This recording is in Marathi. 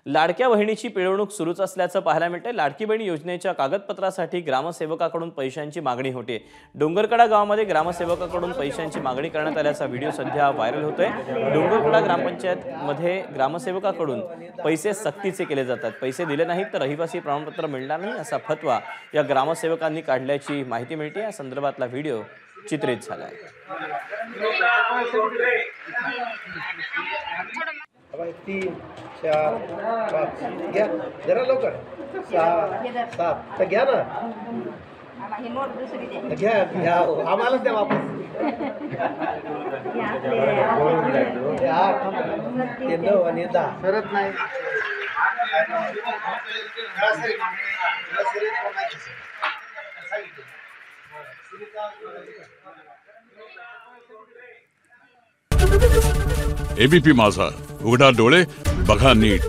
लाडक्या बहिणीची पिळवणूक सुरूच असल्याचं पाहायला मिळते। लाडकी बहीण योजनेच्या कागदपत्रासाठी ग्रामसेवकाकडून पैशांची मागणी होते। डोंगरकडा गावामध्ये ग्रामसेवकाकडून पैशांची मागणी करण्यात आल्याचा व्हिडिओ सध्या व्हायरल होतोय। डोंगरकडा ग्रामपंचायत मध्ये ग्रामसेवकाकडून पैसे सक्तीचे केले जातात। पैसे दिले नाहीत तर रहिवासी प्रमाणपत्र मिळणार नाही असा फतवा या ग्रामसेवकांनी काढल्याची माहिती मिळते। या संदर्भातला व्हिडिओ चित्रित झाला आहे। 3, 4, 5 घ्या जरा लवकर 6, 7 तर घ्या ना घ्या घ्या आम्हाला द्या वापस ते 9 आणि 10 सरत नाही एबीपी माझा, उघडा डोळे बघा नीट।